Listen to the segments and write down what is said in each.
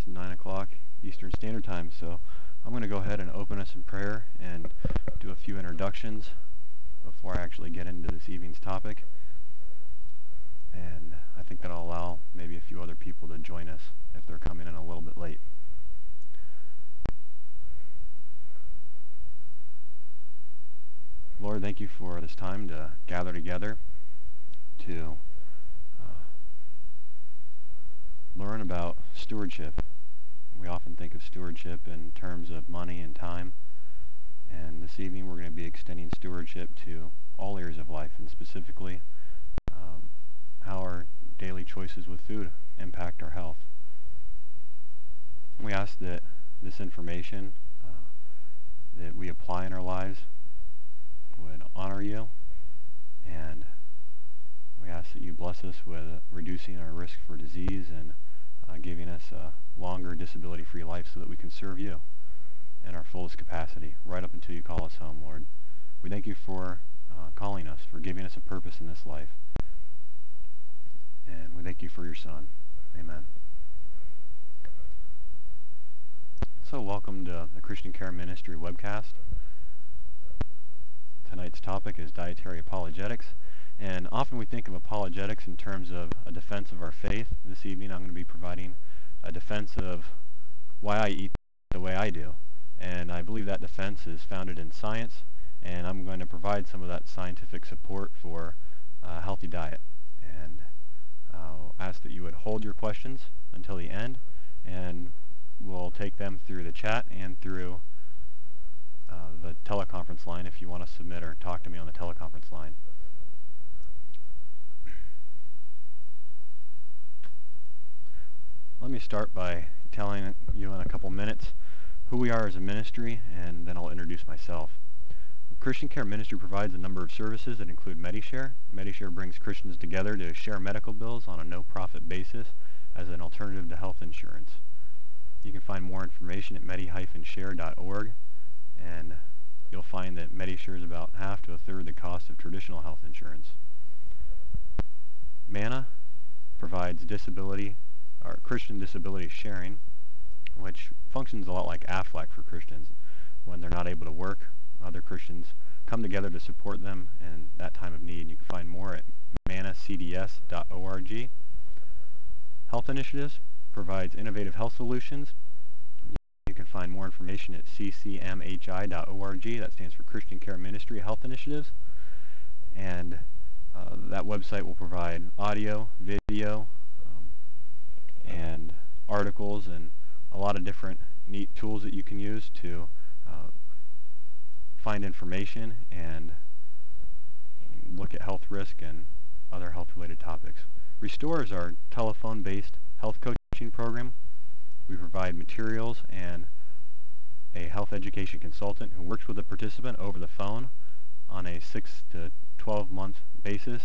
9 o'clock Eastern Standard Time, so I'm going to go ahead and open us in prayer and do a few introductions before I actually get into this evening's topic. And I think that'll allow maybe a few other people to join us if they're coming in a little bit late. Lord, thank you for this time to gather together to learn about stewardship. We often think of stewardship in terms of money and time, and this evening we're going to be extending stewardship to all areas of life, and specifically how our daily choices with food impact our health. We ask that this information that we apply in our lives would honor you, and we ask that you bless us with reducing our risk for disease and giving us a longer disability-free life so that we can serve you in our fullest capacity right up until you call us home, Lord. We thank you for calling us, for giving us a purpose in this life. And we thank you for your Son. Amen. So welcome to the Christian Care Ministry Webcast. Tonight's topic is Dietary Apologetics. And often we think of apologetics in terms of a defense of our faith. This evening I'm going to be providing a defense of why I eat the way I do. And I believe that defense is founded in science, and I'm going to provide some of that scientific support for a healthy diet. And I'll ask that you would hold your questions until the end, and we'll take them through the chat and through the teleconference line if you want to submit or talk to me on the teleconference line. Let me start by telling you in a couple minutes who we are as a ministry, and then I'll introduce myself. Christian Care Ministry provides a number of services that include MediShare. MediShare brings Christians together to share medical bills on a no-profit basis as an alternative to health insurance. You can find more information at medi-share.org, and you'll find that MediShare is about half to a third the cost of traditional health insurance. MANA provides Christian disability sharing, which functions a lot like AFLAC for Christians. When they're not able to work, other Christians come together to support them in that time of need. You can find more at manacds.org. Health Initiatives provides innovative health solutions. You can find more information at ccmhi.org. That stands for Christian Care Ministry Health Initiatives. And that website will provide audio, video, and articles and a lot of different neat tools that you can use to find information and look at health risk and other health-related topics. Restore is our telephone-based health coaching program. We provide materials and a health education consultant who works with the participant over the phone on a 6 to 12 month basis,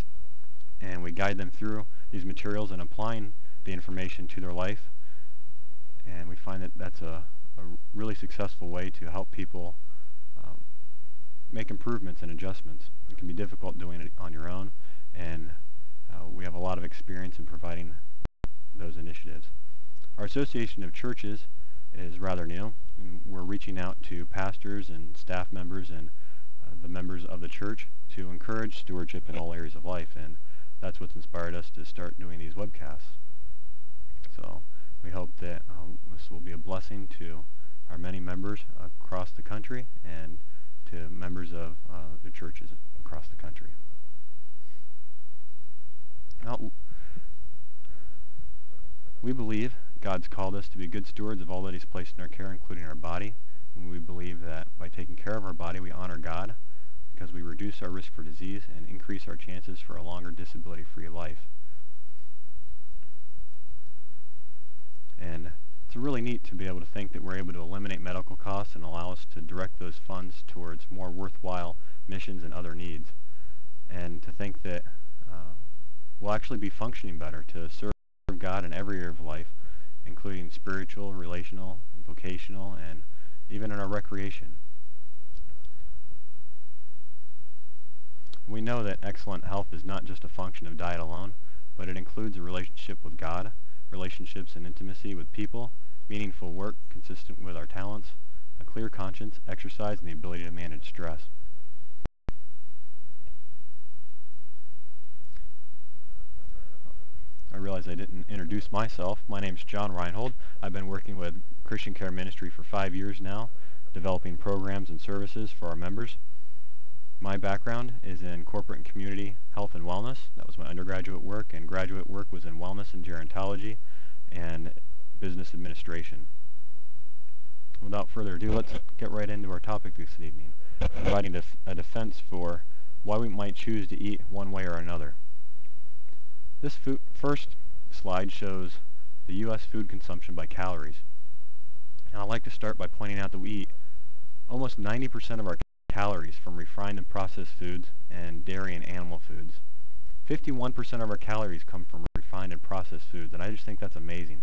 and we guide them through these materials and applying the information to their life. And we find that that's a really successful way to help people make improvements and adjustments. It can be difficult doing it on your own, and we have a lot of experience in providing those initiatives. Our Association of Churches is rather new, and we're reaching out to pastors and staff members and the members of the church to encourage stewardship in all areas of life, and that's what's inspired us to start doing these webcasts. So we hope that this will be a blessing to our many members across the country and to members of the churches across the country. Now, we believe God's called us to be good stewards of all that He's placed in our care, including our body. And we believe that by taking care of our body, we honor God because we reduce our risk for disease and increase our chances for a longer disability-free life. And it's really neat to be able to think that we're able to eliminate medical costs and allow us to direct those funds towards more worthwhile missions and other needs. And to think that we'll actually be functioning better to serve God in every area of life, including spiritual, relational, vocational, and even in our recreation. We know that excellent health is not just a function of diet alone, but it includes a relationship with God, relationships and intimacy with people, meaningful work consistent with our talents, a clear conscience, exercise, and the ability to manage stress. I realize I didn't introduce myself. My name's John Reinhold. I've been working with Christian Care Ministry for 5 years now, developing programs and services for our members. My background is in corporate and community health and wellness. That was my undergraduate work, and graduate work was in wellness and gerontology and business administration. Without further ado, let's get right into our topic this evening, providing a defense for why we might choose to eat one way or another. This first slide shows the U.S. food consumption by calories. And I'd like to start by pointing out that we eat almost 90% of our calories from refined and processed foods and dairy and animal foods. 51% of our calories come from refined and processed foods, and I just think that's amazing.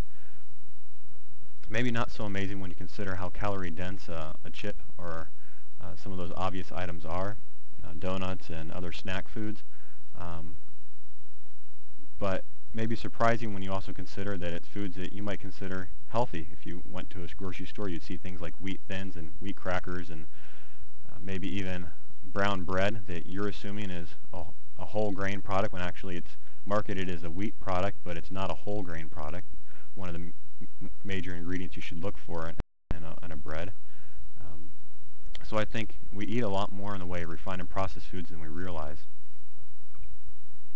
Maybe not so amazing when you consider how calorie dense a chip or some of those obvious items are, donuts and other snack foods. But maybe surprising when you also consider that it's foods that you might consider healthy. If you went to a grocery store, you'd see things like wheat thins and wheat crackers and maybe even brown bread that you're assuming is a whole grain product when actually it's marketed as a wheat product, but it's not a whole grain product. One of the major ingredients you should look for in a bread. So I think we eat a lot more in the way of refined and processed foods than we realize.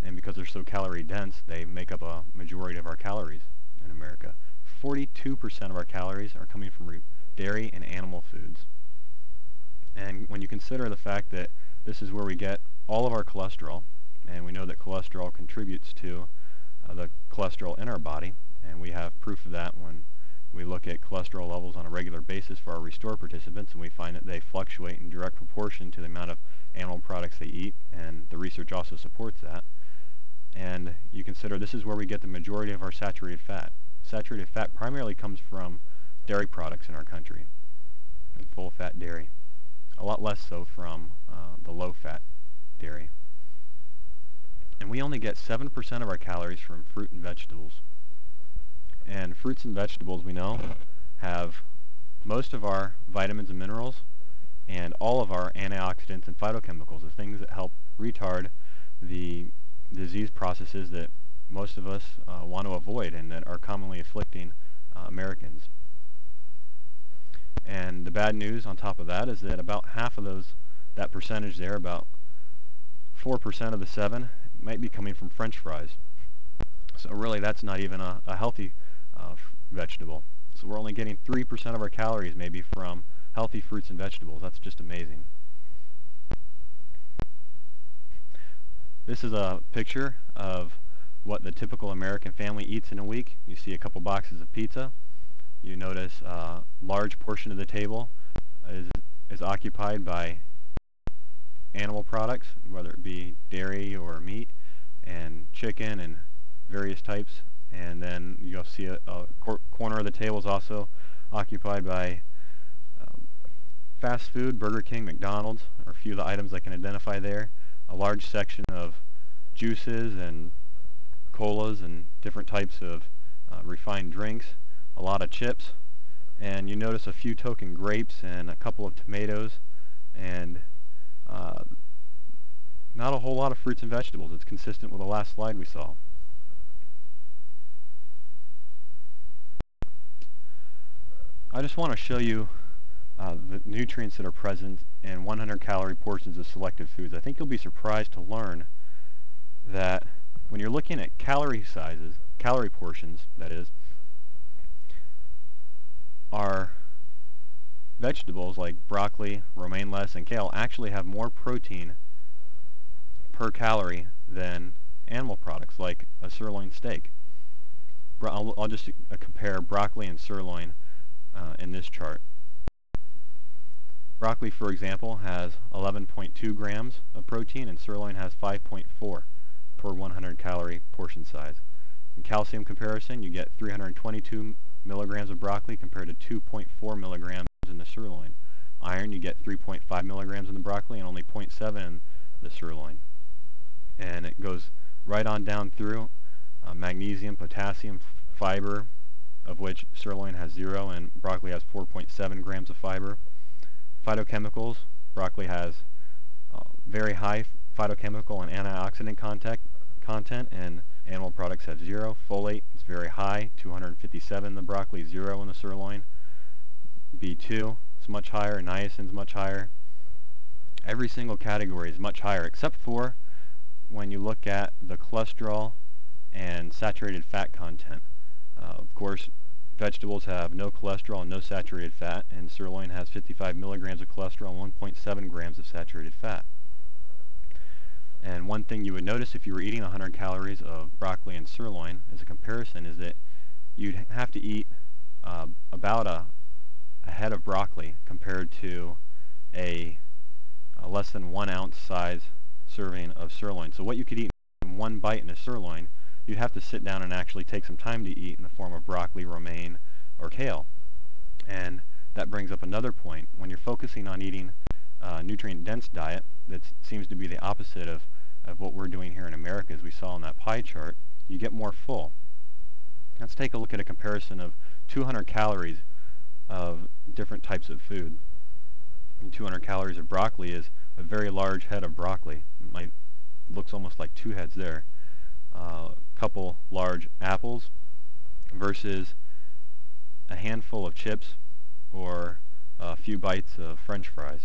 And because they're so calorie dense, they make up a majority of our calories in America. 42% of our calories are coming from dairy and animal foods. And when you consider the fact that this is where we get all of our cholesterol, and we know that cholesterol contributes to the cholesterol in our body, and we have proof of that when we look at cholesterol levels on a regular basis for our Restore participants, and we find that they fluctuate in direct proportion to the amount of animal products they eat, and the research also supports that. And you consider this is where we get the majority of our saturated fat. Saturated fat primarily comes from dairy products in our country, and full-fat dairy. A lot less so from the low-fat dairy. And we only get 7% of our calories from fruit and vegetables. And fruits and vegetables, we know, have most of our vitamins and minerals and all of our antioxidants and phytochemicals, the things that help retard the disease processes that most of us want to avoid and that are commonly afflicting Americans. And the bad news on top of that is that about half of that percentage there, about 4% of the 7, might be coming from French fries. So really that's not even a healthy vegetable. So we're only getting 3% of our calories maybe from healthy fruits and vegetables. That's just amazing. This is a picture of what the typical American family eats in a week. You see a couple boxes of pizza. You notice a large portion of the table is occupied by animal products, whether it be dairy or meat, and chicken and various types. And then you'll see a corner of the table is also occupied by fast food, Burger King, McDonald's, are a few of the items I can identify there. A large section of juices and colas and different types of refined drinks, a lot of chips, and you notice a few token grapes and a couple of tomatoes, and not a whole lot of fruits and vegetables. It's consistent with the last slide we saw. I just want to show you the nutrients that are present in 100-calorie portions of selected foods. I think you'll be surprised to learn that when you're looking at calorie sizes, calorie portions, that is, our vegetables like broccoli, romaine lettuce, and kale actually have more protein per calorie than animal products like a sirloin steak. I'll just compare broccoli and sirloin in this chart. Broccoli, for example, has 11.2 grams of protein, and sirloin has 5.4 per 100-calorie portion size. In calcium comparison, you get 322 milligrams of broccoli compared to 2.4 milligrams in the sirloin. Iron, you get 3.5 milligrams in the broccoli and only 0.7 in the sirloin. And it goes right on down through magnesium, potassium, fiber, of which sirloin has 0 and broccoli has 4.7 grams of fiber. Phytochemicals, broccoli has very high phytochemical and antioxidant content, and animal products have 0. Folate is very high, 257 in the broccoli, 0 in the sirloin. B2 is much higher, niacin is much higher. Every single category is much higher, except for when you look at the cholesterol and saturated fat content. Of course, vegetables have no cholesterol and no saturated fat, and sirloin has 55 milligrams of cholesterol and 1.7 grams of saturated fat. And one thing you would notice if you were eating 100 calories of broccoli and sirloin as a comparison is that you'd have to eat about a head of broccoli compared to a less than 1 ounce size serving of sirloin. So what you could eat in one bite in a sirloin, you'd have to sit down and actually take some time to eat in the form of broccoli, romaine, or kale. And that brings up another point. When you're focusing on eating a nutrient-dense diet that seems to be the opposite of what we're doing here in America, as we saw in that pie chart, you get more full. Let's take a look at a comparison of 200 calories of different types of food. And 200 calories of broccoli is a very large head of broccoli. Looks almost like 2 heads there. A couple large apples versus a handful of chips or a few bites of French fries.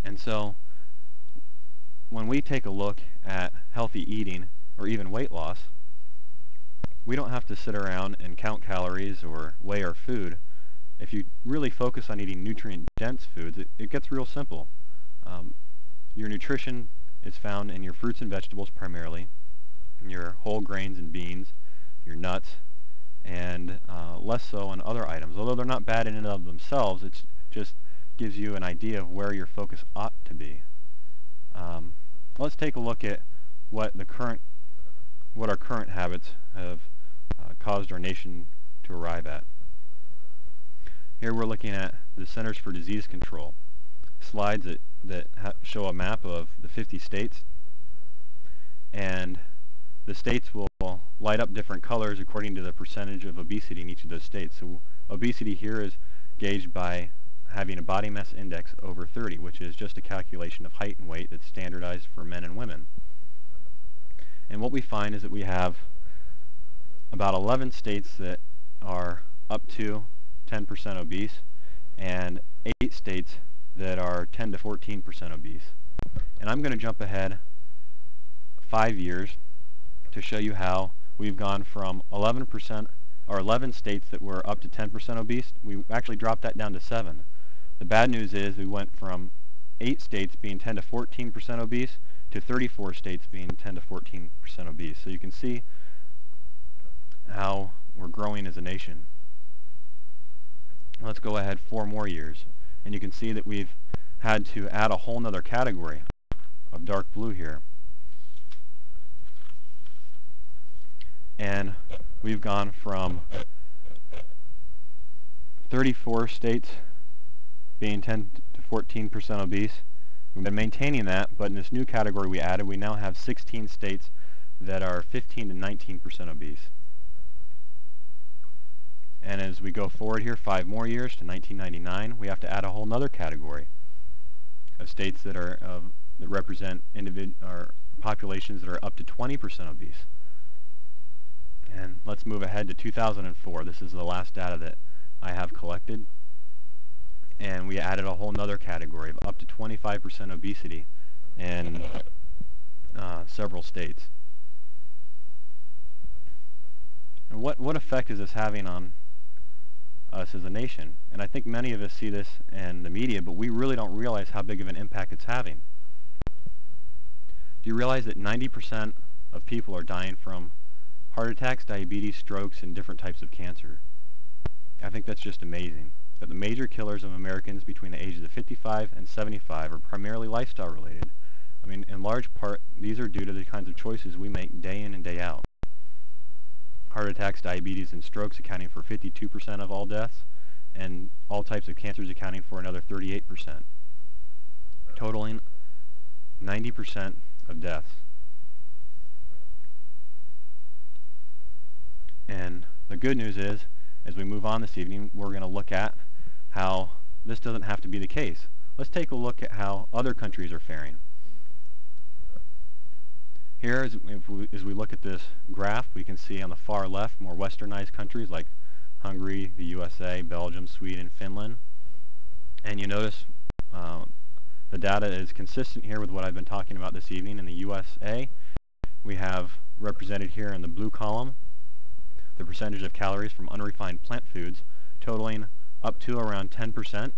And so when we take a look at healthy eating or even weight loss, we don't have to sit around and count calories or weigh our food. If you really focus on eating nutrient-dense foods, it gets real simple. Your nutrition is found in your fruits and vegetables primarily, your whole grains and beans, your nuts, and less so on other items. Although they're not bad in and of themselves, it just gives you an idea of where your focus ought to be. Let's take a look at what our current habits have caused our nation to arrive at. Here we're looking at the Centers for Disease Control slides that show a map of the 50 states, and the states will light up different colors according to the percentage of obesity in each of those states. So obesity here is gauged by having a body mass index over 30, which is just a calculation of height and weight that's standardized for men and women. And what we find is that we have about 11 states that are up to 10% obese and 8 states that are 10 to 14% obese. And I'm going to jump ahead 5 years to show you how we've gone from 11% or 11 states that were up to 10% obese. We actually dropped that down to 7. The bad news is we went from 8 states being 10 to 14% obese to 34 states being 10 to 14% obese. So you can see how we're growing as a nation. Let's go ahead 4 more years, and you can see that we've had to add a whole nother category of dark blue here. And we've gone from 34 states being 10 to 14% obese. We've been maintaining that, but in this new category we added, we now have 16 states that are 15 to 19% obese. And as we go forward here 5 more years to 1999, we have to add a whole nother category of states that are that represent populations that are up to 20% obese. And let's move ahead to 2004. This is the last data that I have collected. And we added a whole nother category of up to 25% obesity in several states. And what effect is this having on us as a nation? And I think many of us see this in the media, but we really don't realize how big of an impact it's having. Do you realize that 90% of people are dying from heart attacks, diabetes, strokes, and different types of cancer? I think that's just amazing. That the major killers of Americans between the ages of 55 and 75 are primarily lifestyle related. I mean, in large part, these are due to the kinds of choices we make day in and day out. Heart attacks, diabetes, and strokes accounting for 52% of all deaths, and all types of cancers accounting for another 38%, totaling 90% of deaths. And The good news is, as we move on this evening, we're going to look at how this doesn't have to be the case. Let's take a look at how other countries are faring. Here, as we look at this graph, we can see on the far left more westernized countries like Hungary, the USA, Belgium, Sweden, Finland. And you notice the data is consistent here with what I've been talking about this evening. In the USA, we have represented here in the blue column the percentage of calories from unrefined plant foods totaling up to around 10%,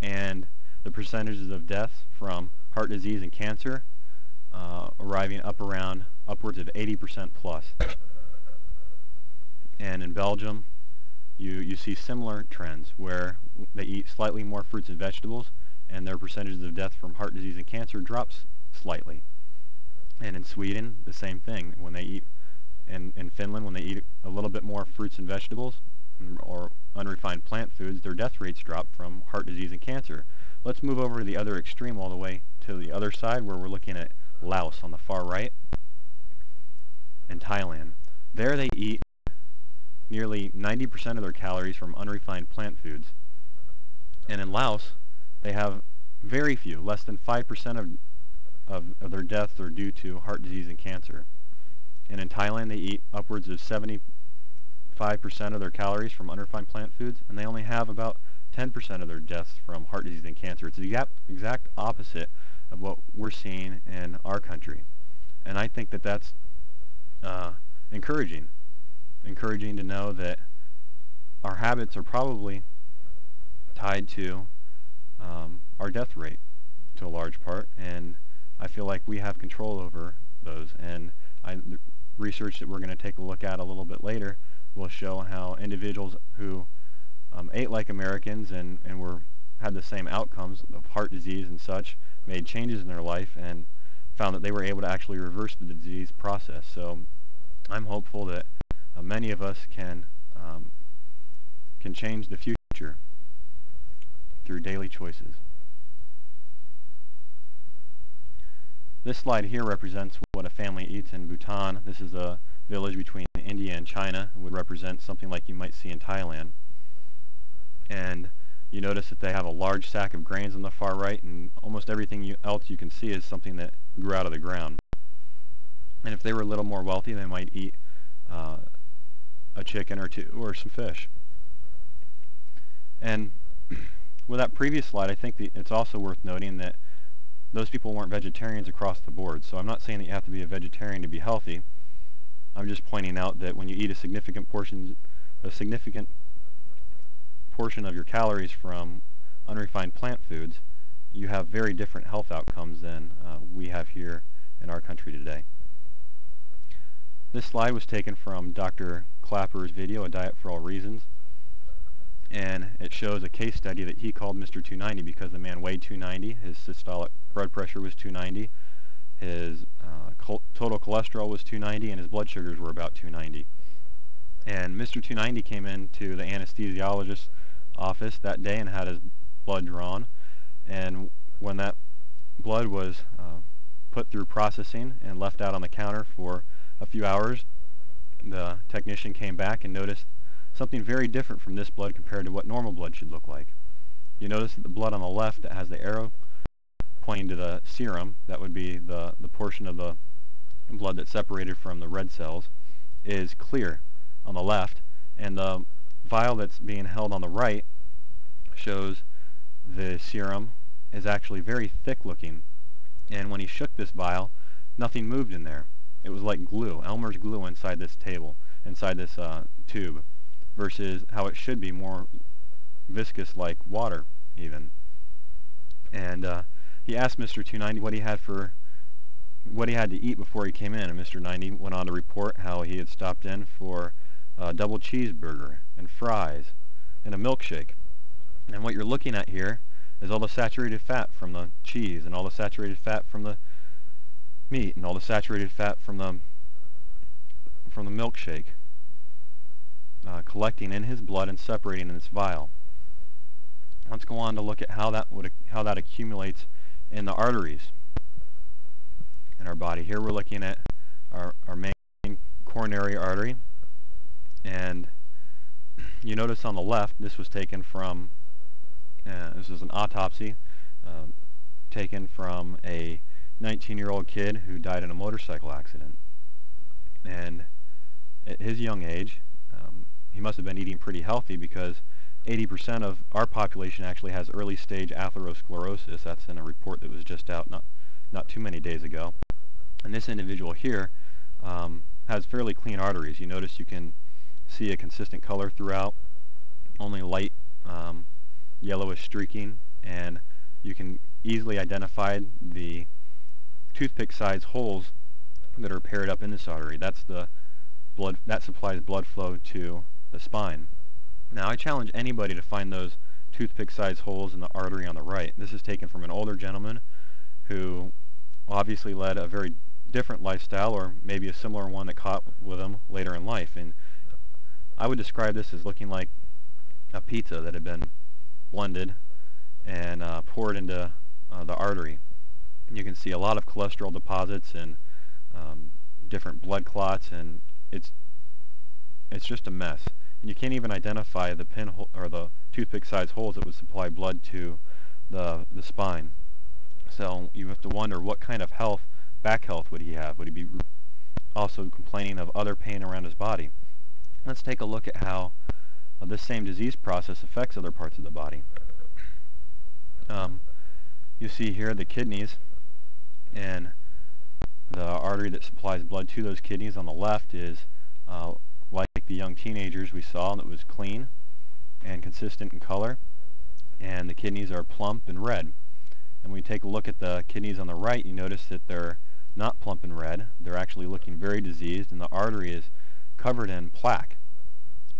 and the percentages of deaths from heart disease and cancer arriving up around upwards of 80% plus. And in Belgium, you see similar trends where they eat slightly more fruits and vegetables, and their percentages of death from heart disease and cancer drops slightly. And in Sweden, the same thing. When they eat, in Finland, when they eat a little bit more fruits and vegetables or unrefined plant foods, their death rates drop from heart disease and cancer. Let's move over to the other extreme all the way to the other side, where we're looking at Laos on the far right and Thailand. There they eat nearly 90% of their calories from unrefined plant foods. And in Laos, they have very few, less than 5% of their deaths are due to heart disease and cancer. And in Thailand, they eat upwards of 75% of their calories from unrefined plant foods, and they only have about 10% of their deaths from heart disease and cancer. It's the exact opposite of what we're seeing in our country. And I think that that's encouraging to know that our habits are probably tied to our death rate to a large part, and I feel like we have control over those. And the research that we're going to take a look at a little bit later will show how individuals who ate like Americans and had the same outcomes of heart disease and such made changes in their life and found that they were able to actually reverse the disease process. So I'm hopeful that many of us can change the future through daily choices. This slide here represents what a family eats in Bhutan. This is a village between India and China. It would represent something like you might see in Thailand. And you notice that they have a large sack of grains on the far right, and almost everything else you can see is something that grew out of the ground. And if they were a little more wealthy, they might eat a chicken or two or some fish. And with that previous slide, I think it's also worth noting that those people weren't vegetarians across the board. So I'm not saying that you have to be a vegetarian to be healthy. I'm just pointing out that when you eat a significant portion of your calories from unrefined plant foods, you have very different health outcomes than we have here in our country today. This slide was taken from Dr. Clapper's video, A Diet for All Reasons, and it shows a case study that he called Mr. 290 because the man weighed 290, his systolic blood pressure was 290, his total cholesterol was 290, and his blood sugars were about 290. And Mr. 290 came into the anesthesiologist's office that day and had his blood drawn, and when that blood was put through processing and left out on the counter for a few hours, the technician came back and noticed something very different from this blood compared to what normal blood should look like. You notice that the blood on the left that has the arrow pointing to the serum, that would be the portion of the blood that's separated from the red cells, is clear on the left, and the vial that's being held on the right shows the serum is actually very thick looking, and when he shook this vial, nothing moved in there. It was like glue, Elmer's glue inside this tube, versus how it should be, more viscous like water even. And he asked Mr. 290 what he had to eat before he came in, and Mr. 90 went on to report how he had stopped in for a double cheeseburger and fries and a milkshake. And what you're looking at here is all the saturated fat from the cheese and all the saturated fat from the meat and all the saturated fat from the milkshake collecting in his blood and separating in this vial. Let's go on to look at how that accumulates in the arteries in our body. Here we're looking at our main coronary artery, And you notice on the left, this was taken from, this is an autopsy taken from a 19-year-old kid who died in a motorcycle accident. And at his young age, he must have been eating pretty healthy, because 80% of our population actually has early stage atherosclerosis. That's in a report that was just out not too many days ago. And this individual here has fairly clean arteries. You notice you can see a consistent color throughout, only light yellowish streaking, and you can easily identify the toothpick size holes that are paired up in this artery. That's the blood that supplies blood flow to the spine. Now, I challenge anybody to find those toothpick size holes in the artery on the right. This is taken from an older gentleman who obviously led a very different lifestyle, or maybe a similar one that caught with him later in life. And I would describe this as looking like a pizza that had been blended and poured into the artery. You can see a lot of cholesterol deposits and different blood clots, and it's just a mess. And you can't even identify the pinhole or the toothpick size holes that would supply blood to the spine. So you have to wonder, what kind of back health would he have? Would he be also complaining of other pain around his body? Let's take a look at how this same disease process affects other parts of the body. You see here the kidneys, and the artery that supplies blood to those kidneys on the left is like the young teenagers we saw, that was clean and consistent in color, and the kidneys are plump and red. And when you take a look at the kidneys on the right, you notice that they're not plump and red. They're actually looking very diseased, and the artery is covered in plaque.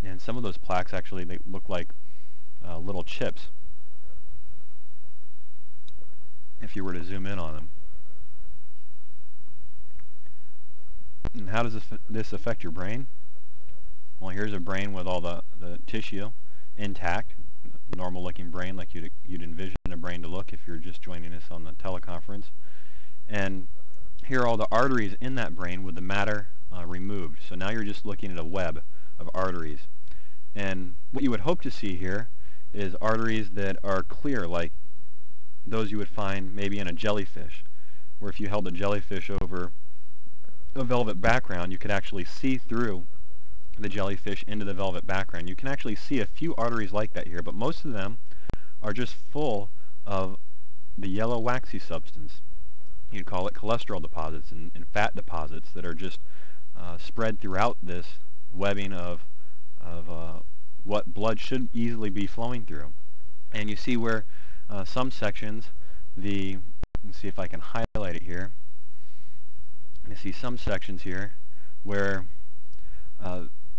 And some of those plaques actually, they look like little chips if you were to zoom in on them. And how does this affect your brain? Well, here's a brain with all the tissue intact, normal looking brain like you'd envision a brain to look if you're just joining us on the teleconference. And here are all the arteries in that brain with the matter removed. So now you're just looking at a web of arteries. And what you would hope to see here is arteries that are clear, like those you would find maybe in a jellyfish, where if you held a jellyfish over a velvet background, you could actually see through the jellyfish into the velvet background. You can actually see a few arteries like that here, but most of them are just full of the yellow waxy substance. You'd call it cholesterol deposits and fat deposits that are just spread throughout this webbing of what blood should easily be flowing through. And you see where some sections, let's see if I can highlight it here. You see some sections here where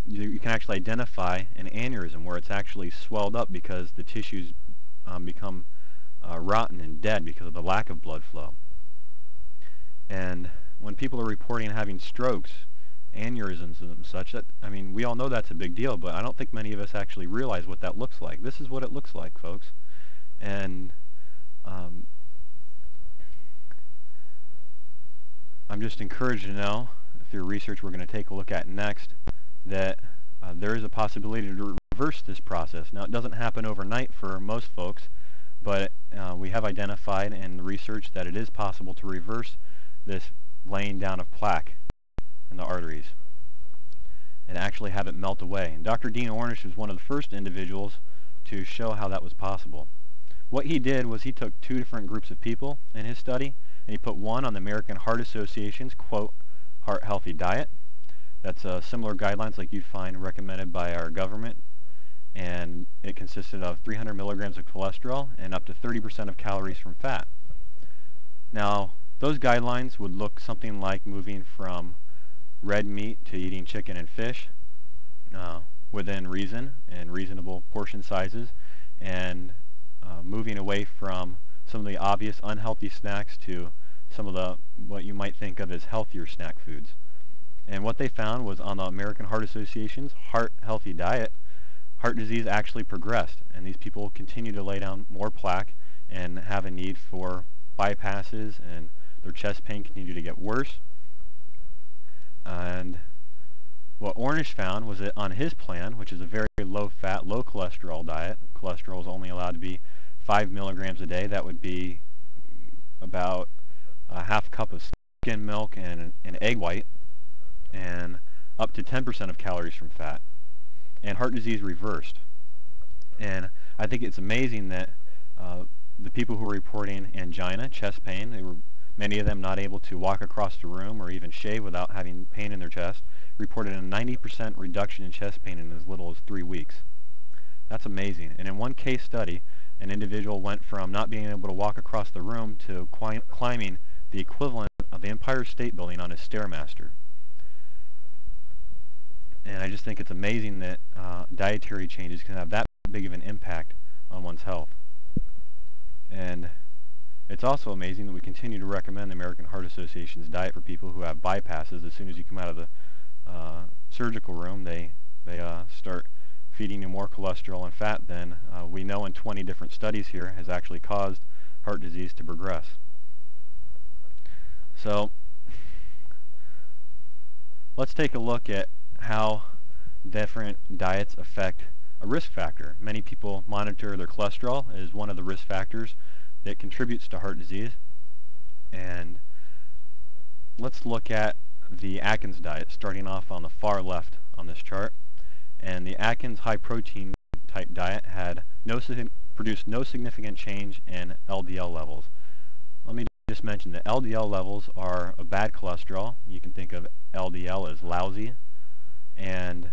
you can actually identify an aneurysm, where it's actually swelled up because the tissues become rotten and dead because of the lack of blood flow. And when people are reporting having strokes, aneurysms and such, we all know that's a big deal, but I don't think many of us actually realize what that looks like. This is what it looks like, folks. And I'm just encouraged to know, through research we're going to take a look at next, that there is a possibility to reverse this process. Now, it doesn't happen overnight for most folks, but we have identified in the research that it is possible to reverse this laying down of plaque in the arteries and actually have it melt away. And Dr. Dean Ornish was one of the first individuals to show how that was possible. What he did was he took two different groups of people in his study, and he put one on the American Heart Association's, quote, heart healthy diet. That's similar guidelines like you'd find recommended by our government, and it consisted of 300 milligrams of cholesterol and up to 30% of calories from fat. Now, those guidelines would look something like moving from red meat to eating chicken and fish within reason and reasonable portion sizes, and moving away from some of the obvious unhealthy snacks to some of what you might think of as healthier snack foods. And what they found was, on the American Heart Association's heart healthy diet, heart disease actually progressed, and these people continue to lay down more plaque and have a need for bypasses, and their chest pain continued to get worse. And What Ornish found was that on his plan, which is a very low-fat, low-cholesterol diet, cholesterol is only allowed to be 5 milligrams a day. That would be about a half cup of skim milk and an egg white, and up to 10% of calories from fat. And heart disease reversed. And I think it's amazing that the people who were reporting angina, chest pain, many of them not able to walk across the room or even shave without having pain in their chest, reported a 90% reduction in chest pain in as little as 3 weeks. That's amazing. And in one case study, an individual went from not being able to walk across the room to climbing the equivalent of the Empire State Building on his Stairmaster. And I just think it's amazing that dietary changes can have that big of an impact on one's health. And it's also amazing that we continue to recommend the American Heart Association's diet for people who have bypasses. As soon as you come out of the surgical room, they start feeding you more cholesterol and fat than we know in 20 different studies here has actually caused heart disease to progress. So let's take a look at how different diets affect a risk factor. Many people monitor their cholesterol as one of the risk factors that contributes to heart disease. And let's look at the Atkins diet, starting off on the far left on this chart. And the Atkins high protein type diet had produced no significant change in LDL levels. Let me just mention that LDL levels are a bad cholesterol. You can think of LDL as lousy, and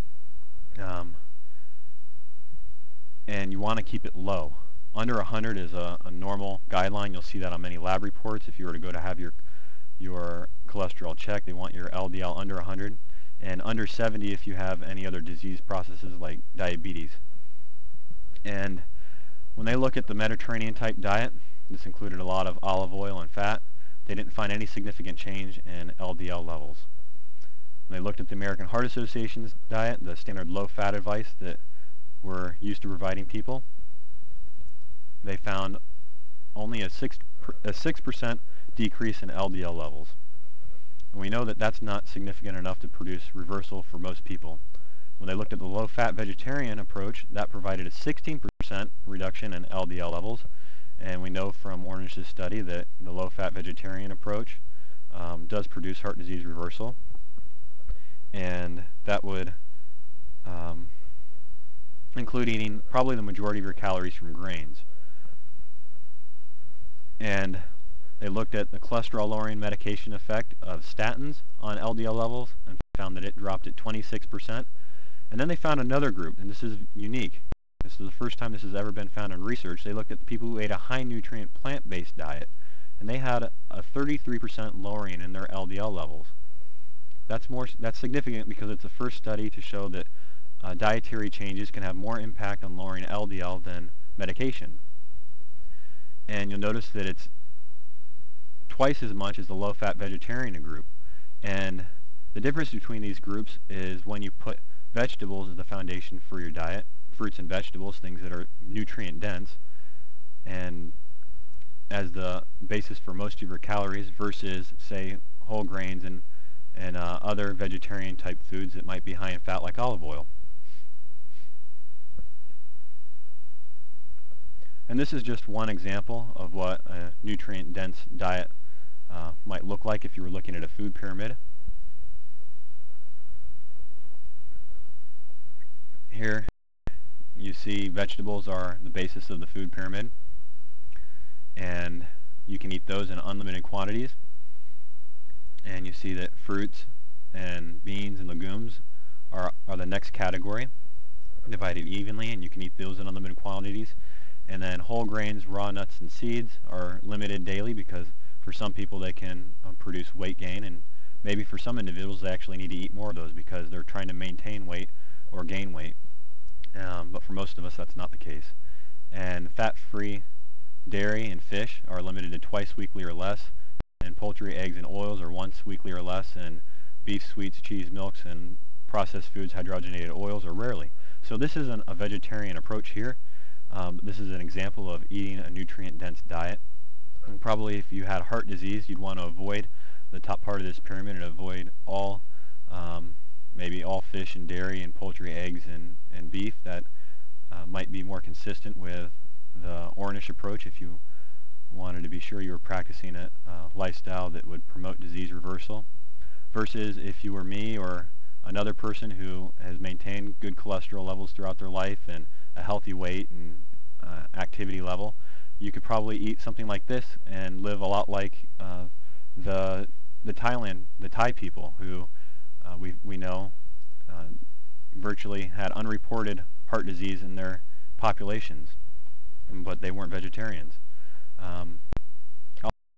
you want to keep it low. Under 100 is a normal guideline. You'll see that on many lab reports. If you were to go to have your cholesterol checked, they want your LDL under 100, and under 70 if you have any other disease processes like diabetes. And when they look at the Mediterranean type diet, this included a lot of olive oil and fat, they didn't find any significant change in LDL levels. When they looked at the American Heart Association's diet, the standard low-fat advice that we're used to providing people, they found only a 6% decrease in LDL levels. And we know that that's not significant enough to produce reversal for most people. When they looked at the low-fat vegetarian approach, that provided a 16% reduction in LDL levels. And we know from Ornish's study that the low-fat vegetarian approach does produce heart disease reversal. And that would include eating probably the majority of your calories from grains. And they looked at the cholesterol-lowering medication effect of statins on LDL levels and found that it dropped at 26%. And then they found another group, and this is unique. This is the first time this has ever been found in research. They looked at the people who ate a high-nutrient plant-based diet, and they had a 33% lowering in their LDL levels. That's significant because it's the first study to show that dietary changes can have more impact on lowering LDL than medication. And you'll notice that it's twice as much as the low-fat vegetarian group. And the difference between these groups is when you put vegetables as the foundation for your diet, fruits and vegetables, things that are nutrient dense, and as the basis for most of your calories versus, say, whole grains and other vegetarian type foods that might be high in fat like olive oil. And this is just one example of what a nutrient-dense diet might look like if you were looking at a food pyramid. Here you see vegetables are the basis of the food pyramid, and you can eat those in unlimited quantities. And you see that fruits and beans and legumes are the next category, divided evenly, and you can eat those in unlimited quantities. And then whole grains, raw nuts, and seeds are limited daily because for some people they can produce weight gain, and maybe for some individuals they actually need to eat more of those because they're trying to maintain weight or gain weight. But for most of us that's not the case. And fat-free dairy and fish are limited to twice weekly or less, and poultry, eggs, and oils are once weekly or less, and beef, sweets, cheese, milks, and processed foods, hydrogenated oils are rarely. So this isn't a vegetarian approach here. This is an example of eating a nutrient-dense diet. And probably if you had heart disease, you'd want to avoid the top part of this pyramid and avoid all maybe all fish and dairy and poultry, eggs and beef. That might be more consistent with the Ornish approach if you wanted to be sure you were practicing a lifestyle that would promote disease reversal, versus if you were me or another person who has maintained good cholesterol levels throughout their life and a healthy weight and activity level. You could probably eat something like this and live a lot like the Thai people who we know virtually had unreported heart disease in their populations, but they weren't vegetarians. I'll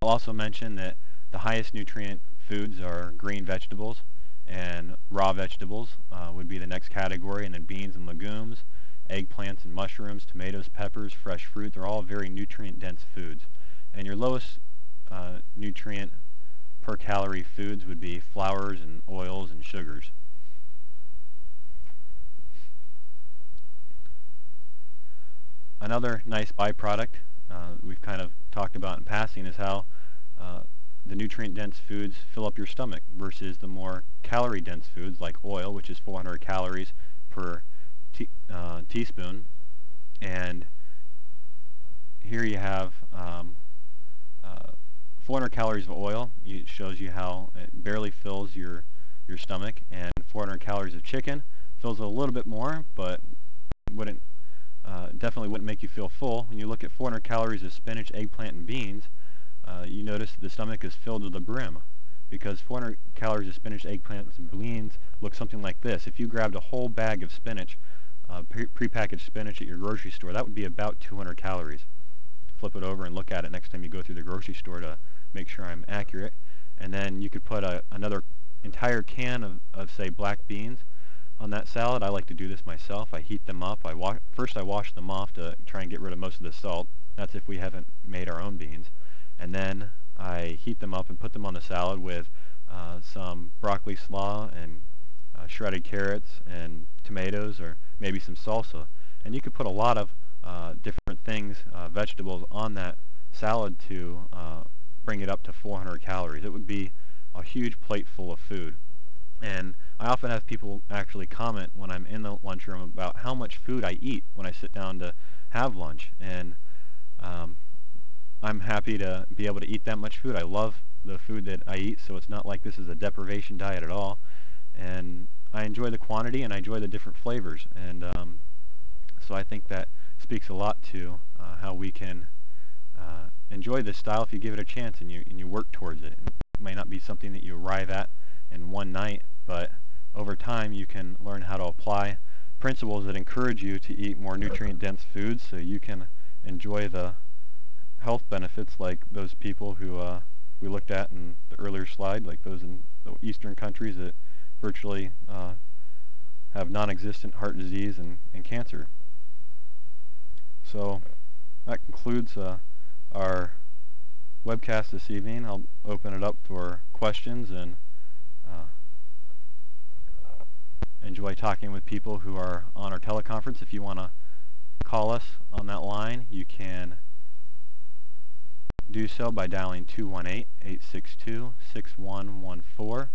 also mention that the highest nutrient foods are green vegetables, and raw vegetables would be the next category, and then beans and legumes, eggplants and mushrooms, tomatoes, peppers, fresh fruit. They're all very nutrient-dense foods. And your lowest nutrient per calorie foods would be flours and oils and sugars. Another nice byproduct we've kind of talked about in passing is how the nutrient-dense foods fill up your stomach versus the more calorie-dense foods like oil, which is 400 calories per teaspoon. And here you have 400 calories of oil. It shows you how it barely fills your stomach, and 400 calories of chicken fills a little bit more, but wouldn't definitely wouldn't make you feel full. When you look at 400 calories of spinach, eggplant, and beans, you notice that the stomach is filled to the brim, because 400 calories of spinach, eggplants, and beans look something like this. If you grabbed a whole bag of spinach, prepackaged spinach at your grocery store, that would be about 200 calories. Flip it over and look at it next time you go through the grocery store to make sure I'm accurate. And then you could put another entire can of say black beans on that salad. I like to do this myself. I heat them up. First I wash them off to try and get rid of most of the salt. That's if we haven't made our own beans. And then I heat them up and put them on the salad with some broccoli slaw and shredded carrots and tomatoes, or maybe some salsa. And you could put a lot of different things, vegetables, on that salad to bring it up to 400 calories. It would be a huge plate full of food. And I often have people actually comment when I'm in the lunchroom about how much food I eat when I sit down to have lunch. And I'm happy to be able to eat that much food. I love the food that I eat, so it's not like this is a deprivation diet at all. And I enjoy the quantity, and I enjoy the different flavors. And so I think that speaks a lot to how we can enjoy this style if you give it a chance and you work towards it. It may not be something that you arrive at in one night, but over time you can learn how to apply principles that encourage you to eat more nutrient-dense foods so you can enjoy the health benefits like those people who we looked at in the earlier slide, like those in the eastern countries that virtually have non-existent heart disease and cancer. So that concludes our webcast this evening. I'll open it up for questions and enjoy talking with people who are on our teleconference. If you want to call us on that line, you can do so by dialing 218-862-6114.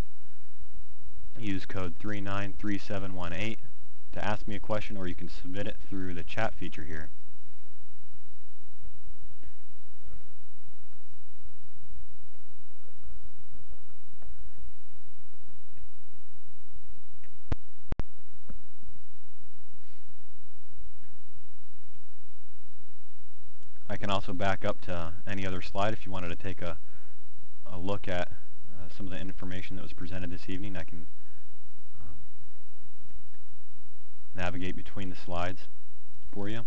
Use code 393718 to ask me a question, or you can submit it through the chat feature here. I can also back up to any other slide if you wanted to take a look at some of the information that was presented this evening. I can navigate between the slides for you.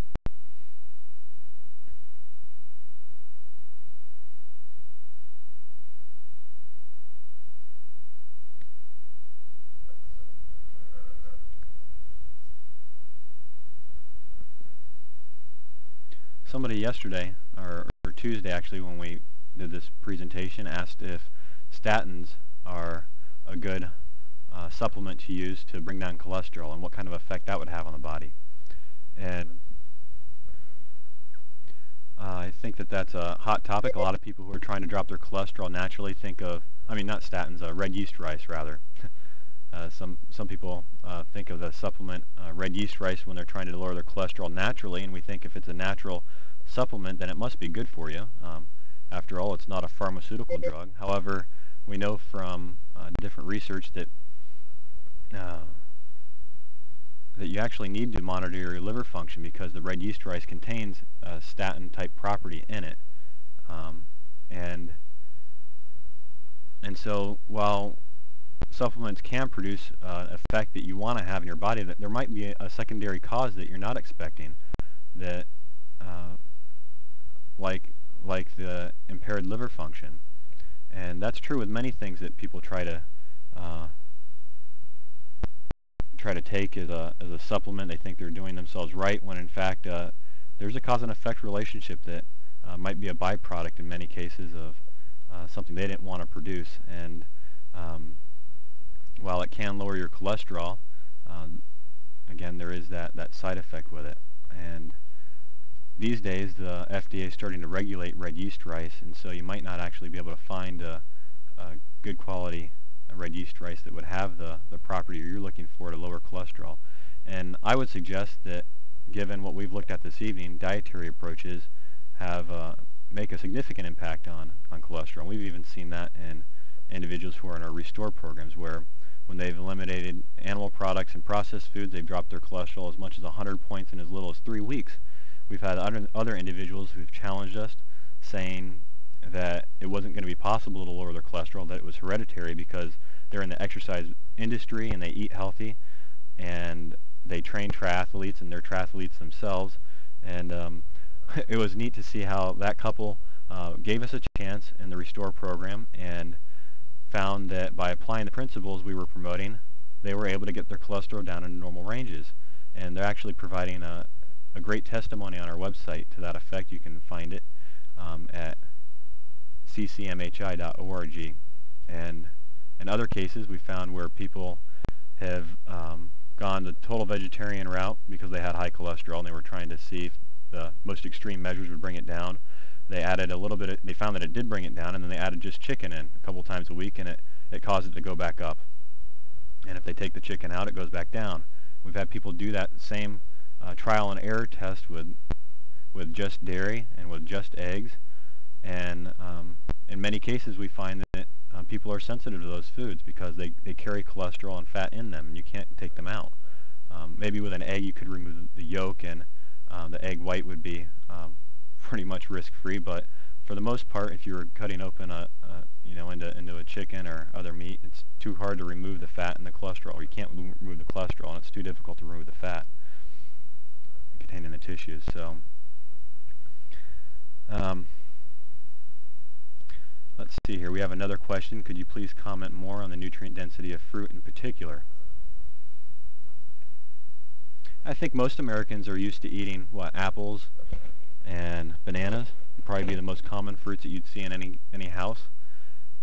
Somebody yesterday, or Tuesday actually, when we did this presentation, asked if statins are a good supplement to use to bring down cholesterol and what kind of effect that would have on the body. And I think that that's a hot topic. A lot of people who are trying to drop their cholesterol naturally think of, I mean, not statins, red yeast rice rather. Some people think of the supplement red yeast rice when they're trying to lower their cholesterol naturally, and we think if it's a natural supplement, then it must be good for you. After all, it's not a pharmaceutical drug. However, we know from different research that that you actually need to monitor your liver function because the red yeast rice contains a statin-type property in it, and so while supplements can produce effect that you want to have in your body, that there might be a secondary cause that you're not expecting, that like the impaired liver function. And that's true with many things that people try to take as a supplement. They think they're doing themselves right when in fact there's a cause and effect relationship that might be a byproduct in many cases of something they didn't want to produce. And while it can lower your cholesterol, again, there is that side effect with it. And these days, the FDA is starting to regulate red yeast rice, and so you might not actually be able to find a good quality red yeast rice that would have the property you're looking for to lower cholesterol. And I would suggest that, given what we've looked at this evening, dietary approaches make a significant impact on cholesterol. And we've even seen that in individuals who are in our Restore programs, where when they've eliminated animal products and processed foods, they've dropped their cholesterol as much as 100 points in as little as 3 weeks. We've had other individuals who've challenged us, saying that it wasn't going to be possible to lower their cholesterol, that it was hereditary because they're in the exercise industry and they eat healthy and they train triathletes and they're triathletes themselves. And it was neat to see how that couple gave us a chance in the Restore program and found that by applying the principles we were promoting, they were able to get their cholesterol down into normal ranges. And they're actually providing a great testimony on our website to that effect. You can find it at ccmhi.org. And in other cases, we found where people have gone the total vegetarian route because they had high cholesterol and they were trying to see if the most extreme measures would bring it down. They added a little bit, they found that it did bring it down, and then they added just chicken in a couple times a week, and it caused it to go back up. And if they take the chicken out, it goes back down. We've had people do that same trial and error test with just dairy and with just eggs, and in many cases we find that people are sensitive to those foods because they carry cholesterol and fat in them, and you can't take them out. Maybe with an egg you could remove the yolk, and the egg white would be pretty much risk-free, but for the most part, if you were cutting open into a chicken or other meat, it's too hard to remove the fat and the cholesterol. You can't remove the cholesterol, and it's too difficult to remove the fat contained in the tissues. So let's see here. We have another question. Could you please comment more on the nutrient density of fruit in particular? I think most Americans are used to eating, apples and bananas. Would probably be the most common fruits that you'd see in any house.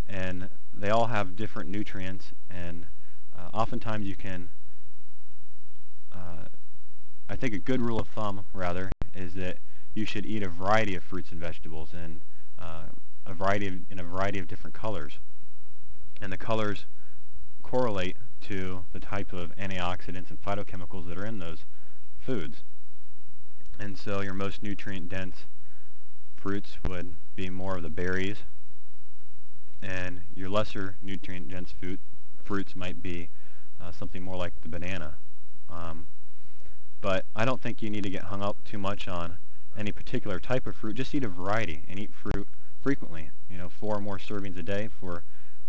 And they all have different nutrients, and oftentimes you can, I think a good rule of thumb, rather, is that you should eat a variety of fruits and vegetables in a variety of different colors. And the colors correlate to the type of antioxidants and phytochemicals that are in those foods. And so your most nutrient-dense fruits would be more of the berries, and your lesser nutrient-dense fruits might be something more like the banana. But I don't think you need to get hung up too much on any particular type of fruit. Just eat a variety and eat fruit frequently. 4 or more servings a day. For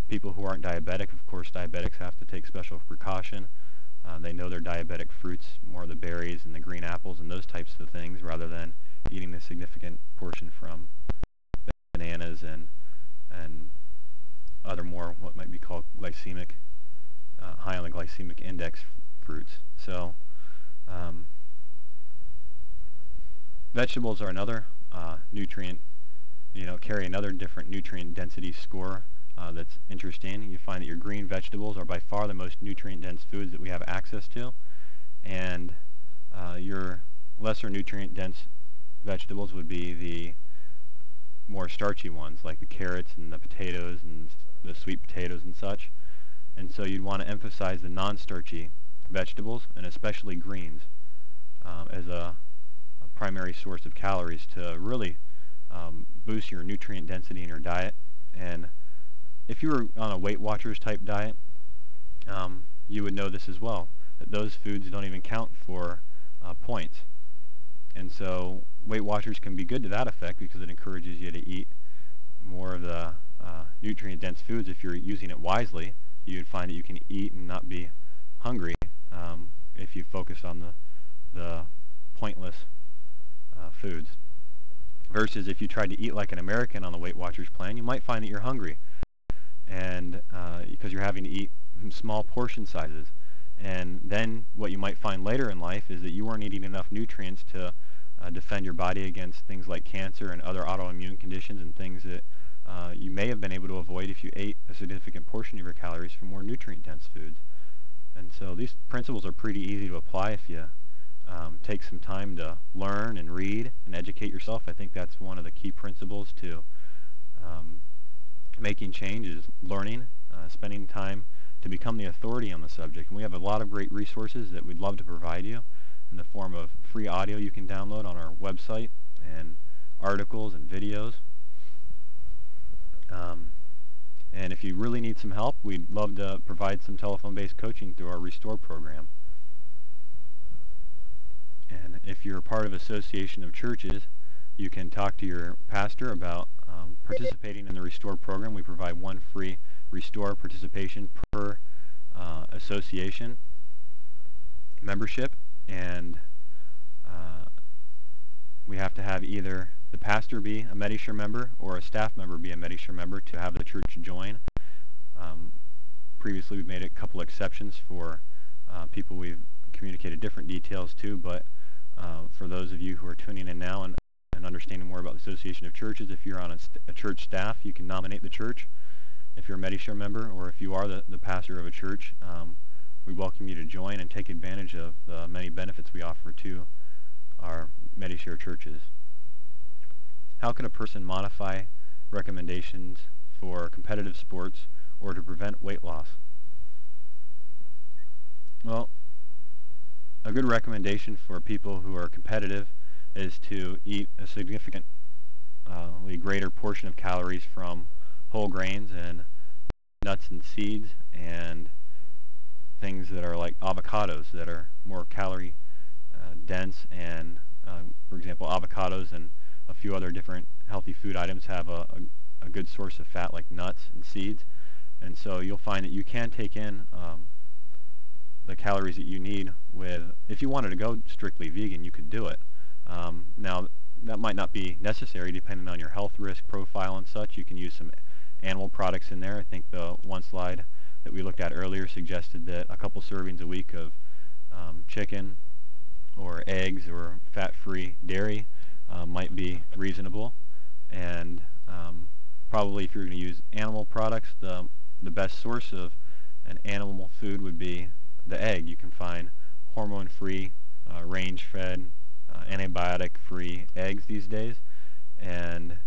people who aren't diabetic, of course, diabetics have to take special precaution. They know their diabetic fruits, more of the berries and the green apples and those types of things, rather than eating the significant portion from bananas and other more what might be called glycemic, high on the glycemic index fruits. So vegetables are another nutrient, carry another different nutrient density score that's interesting. You find that your green vegetables are by far the most nutrient-dense foods that we have access to, and your lesser nutrient-dense vegetables would be the more starchy ones, like the carrots and the potatoes and the sweet potatoes and such. And so you'd want to emphasize the non-starchy vegetables and especially greens as a primary source of calories to really boost your nutrient density in your diet. And if you were on a Weight Watchers type diet, you would know this as well, that those foods don't even count for points. And so Weight Watchers can be good to that effect because it encourages you to eat more of the nutrient-dense foods. If you're using it wisely, you'd find that you can eat and not be hungry if you focus on the pointless foods. Versus if you tried to eat like an American on the Weight Watchers plan, you might find that you're hungry, and because you're having to eat small portion sizes. And then what you might find later in life is that you weren't eating enough nutrients to defend your body against things like cancer and other autoimmune conditions and things that you may have been able to avoid if you ate a significant portion of your calories from more nutrient-dense foods. And so these principles are pretty easy to apply if you take some time to learn and read and educate yourself. I think that's one of the key principles to making change is learning, spending time to become the authority on the subject. And we have a lot of great resources that we'd love to provide you in the form of free audio you can download on our website and articles and videos. And if you really need some help, we'd love to provide some telephone-based coaching through our Restore program. And if you're a part of an association of churches, you can talk to your pastor about participating in the Restore program. We provide one free Restore participation per association membership, and we have to have either the pastor be a Medishare member or a staff member be a Medishare member to have the church join. Previously we've made a couple exceptions for people we've communicated different details to, but for those of you who are tuning in now and understanding more about the Association of Churches, if you're on a church staff, you can nominate the church. If you're a Medishare member or if you are the pastor of a church, we welcome you to join and take advantage of the many benefits we offer to our Medishare churches. How can a person modify recommendations for competitive sports or to prevent weight loss? Well, a good recommendation for people who are competitive is to eat a significantly greater portion of calories from whole grains and nuts and seeds and things that are like avocados that are more calorie dense, and for example avocados and a few other different healthy food items have a good source of fat like nuts and seeds, and so you'll find that you can take in the calories that you need with, if you wanted to go strictly vegan, you could do it. Now that might not be necessary depending on your health risk profile and such. You can use some animal products in there. I think the one slide that we looked at earlier suggested that a couple servings a week of chicken or eggs or fat-free dairy might be reasonable. And probably if you're going to use animal products, the best source of an animal food would be the egg. You can find hormone-free, range-fed, antibiotic-free eggs these days, and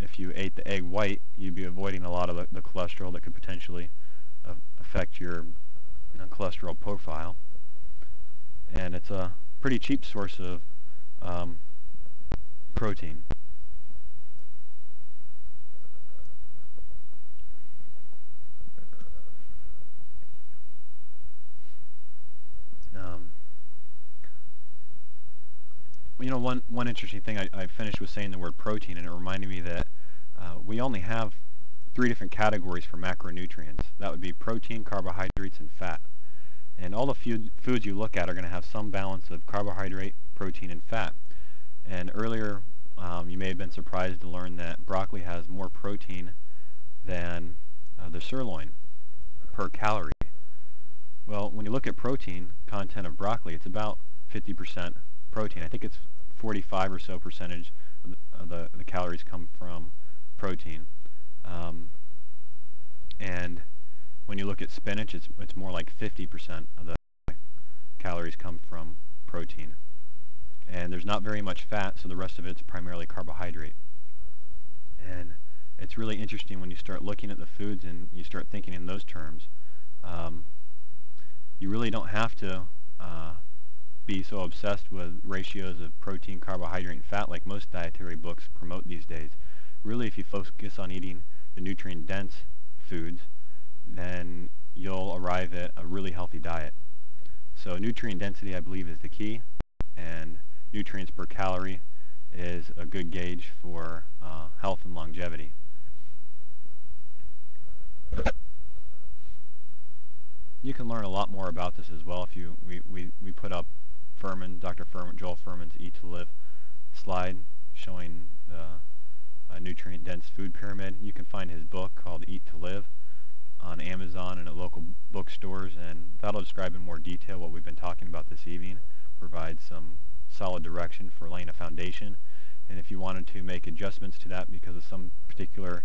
if you ate the egg white, you'd be avoiding a lot of the cholesterol that could potentially affect your cholesterol profile. And it's a pretty cheap source of protein. You know, one interesting thing, I finished with saying the word protein, and it reminded me that we only have 3 different categories for macronutrients. That would be protein, carbohydrates, and fat. And all the foods you look at are going to have some balance of carbohydrate, protein, and fat. And earlier, you may have been surprised to learn that broccoli has more protein than the sirloin per calorie. Well, when you look at protein content of broccoli, it's about 50% protein. I think it's 45 or so percentage of the calories come from protein. And when you look at spinach, it's more like 50% of the calories come from protein. And there's not very much fat, so the rest of it's primarily carbohydrate. And it's really interesting when you start looking at the foods and you start thinking in those terms. You really don't have to be so obsessed with ratios of protein, carbohydrate, and fat like most dietary books promote these days. Really, if you focus on eating the nutrient-dense foods, then you'll arrive at a really healthy diet. So nutrient density, I believe, is the key, and nutrients per calorie is a good gauge for health and longevity. You can learn a lot more about this as well if we put up Joel Furman's Eat to Live slide showing the nutrient-dense food pyramid. You can find his book called Eat to Live on Amazon and at local bookstores, and that'll describe in more detail what we've been talking about this evening, provide some solid direction for laying a foundation. And if you wanted to make adjustments to that because of some particular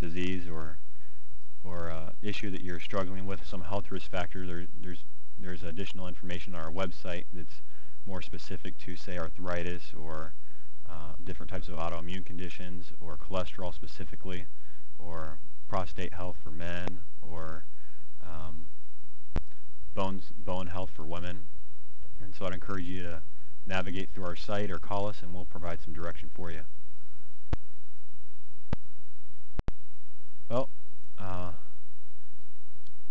disease or issue that you're struggling with, some health risk factor, there's additional information on our website that's more specific to, say, arthritis or different types of autoimmune conditions, or cholesterol specifically, or prostate health for men, or bone health for women. And so I'd encourage you to navigate through our site or call us, and we'll provide some direction for you. Well,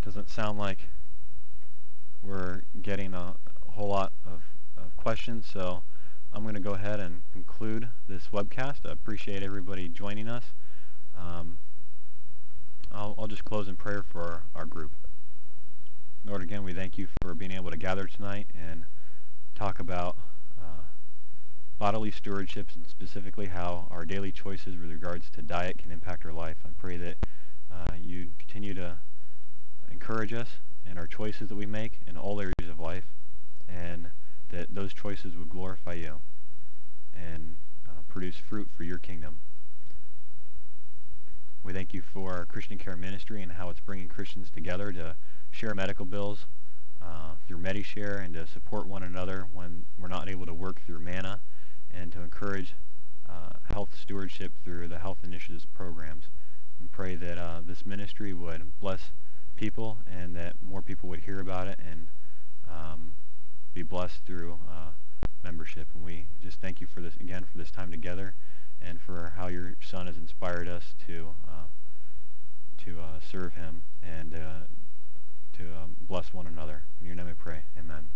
doesn't sound like we're getting a whole lot of questions, so I'm going to go ahead and conclude this webcast. I appreciate everybody joining us. I'll just close in prayer for our group. Lord, again, we thank you for being able to gather tonight and talk about bodily stewardships, and specifically how our daily choices with regards to diet can impact our life. I pray that you continue to encourage us in our choices that we make in all areas of life, and that those choices would glorify you and produce fruit for your kingdom. We thank you for our Christian Care Ministry and how it's bringing Christians together to share medical bills through MediShare, and to support one another when we're not able to work through MANA, and to encourage health stewardship through the health initiatives programs. We pray that this ministry would bless people, and that more people would hear about it and be blessed through membership. And we just thank you for this again, for this time together, and for how your Son has inspired us to serve him and to bless one another. In your name I pray. Amen.